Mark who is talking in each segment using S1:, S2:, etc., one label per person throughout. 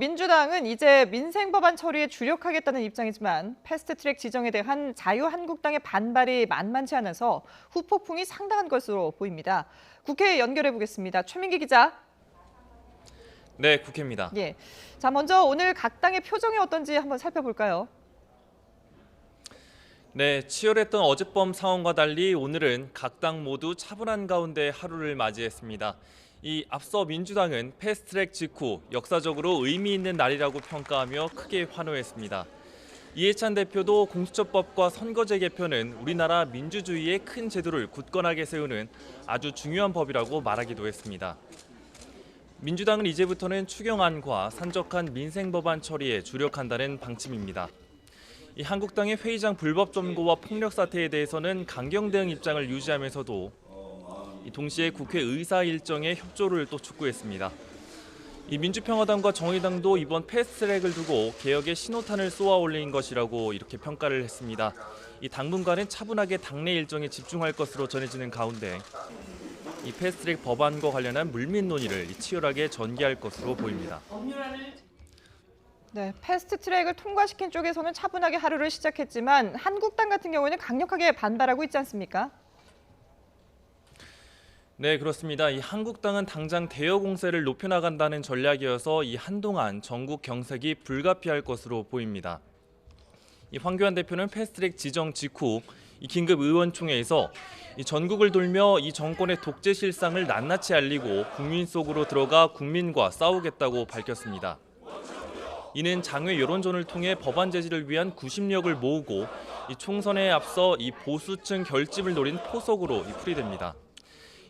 S1: 민주당은 이제 민생법안 처리에 주력하겠다는 입장이지만 패스트트랙 지정에 대한 자유한국당의 반발이 만만치 않아서 후폭풍이 상당한 것으로 보입니다. 국회에 연결해 보겠습니다. 최민기 기자.
S2: 네, 국회입니다.
S1: 예. 자, 먼저 오늘 각 당의 표정이 어떤지 한번 살펴볼까요?
S2: 네, 치열했던 어젯밤 상황과 달리 오늘은 각 당 모두 차분한 가운데 하루를 맞이했습니다. 이 앞서 민주당은 패스트트랙 직후 역사적으로 의미 있는 날이라고 평가하며 크게 환호했습니다. 이해찬 대표도 공수처법과 선거제 개편은 우리나라 민주주의의 큰 제도를 굳건하게 세우는 아주 중요한 법이라고 말하기도 했습니다. 민주당은 이제부터는 추경안과 산적한 민생법안 처리에 주력한다는 방침입니다. 이 한국당의 회의장 불법 점거와 폭력 사태에 대해서는 강경 대응 입장을 유지하면서도 동시에 국회 의사 일정의 협조를 또 촉구했습니다. 이 민주평화당과 정의당도 이번 패스트트랙을 두고 개혁의 신호탄을 쏘아 올린 것이라고 이렇게 평가를 했습니다. 이 당분간은 차분하게 당내 일정에 집중할 것으로 전해지는 가운데 이 패스트트랙 법안과 관련한 물밑 논의를 치열하게 전개할 것으로 보입니다.
S1: 네, 패스트트랙을 통과시킨 쪽에서는 차분하게 하루를 시작했지만 한국당 같은 경우에는 강력하게 반발하고 있지 않습니까?
S2: 네, 그렇습니다. 이 한국당은 당장 대여 공세를 높여나간다는 전략이어서 이 한동안 전국 경색이 불가피할 것으로 보입니다. 이 황교안 대표는 패스트트랙 지정 직후 이 긴급 의원총회에서 이 전국을 돌며 이 정권의 독재 실상을 낱낱이 알리고 국민 속으로 들어가 국민과 싸우겠다고 밝혔습니다. 이는 장외 여론전을 통해 법안 제시를 위한 구심력을 모으고 이 총선에 앞서 이 보수층 결집을 노린 포석으로 풀이됩니다.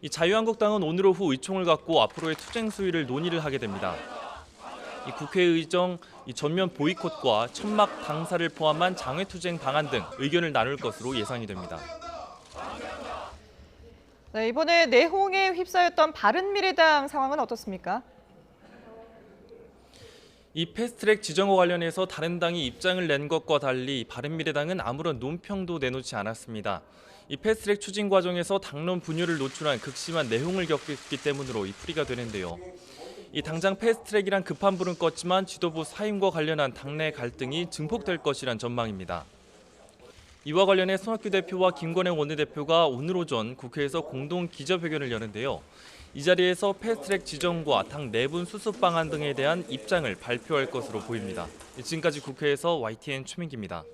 S2: 이 자유한국당은 오늘 오후 의총을 갖고 앞으로의 투쟁 수위를 논의를 하게 됩니다. 이 국회의정 전면 보이콧과 천막 당사를 포함한 장외 투쟁 방안 등 의견을 나눌 것으로 예상이 됩니다.
S1: 네, 이번에 내홍에 휩싸였던 바른미래당 상황은 어떻습니까?
S2: 이 패스트트랙 지정과 관련해서 다른 당이 입장을 낸 것과 달리 바른미래당은 아무런 논평도 내놓지 않았습니다. 이 패스트트랙 추진 과정에서 당론 분열을 노출한 극심한 내홍을 겪었기 때문으로 이 풀이가 되는데요. 이 당장 패스트트랙이란 급한 불은 껐지만 지도부 사임과 관련한 당내 갈등이 증폭될 것이란 전망입니다. 이와 관련해 손학규 대표와 김건영 원내대표가 오늘 오전 국회에서 공동 기자회견을 여는데요. 이 자리에서 패스트트랙 지정과 당 내분 수습 방안 등에 대한 입장을 발표할 것으로 보입니다. 지금까지 국회에서 YTN 최민기입니다.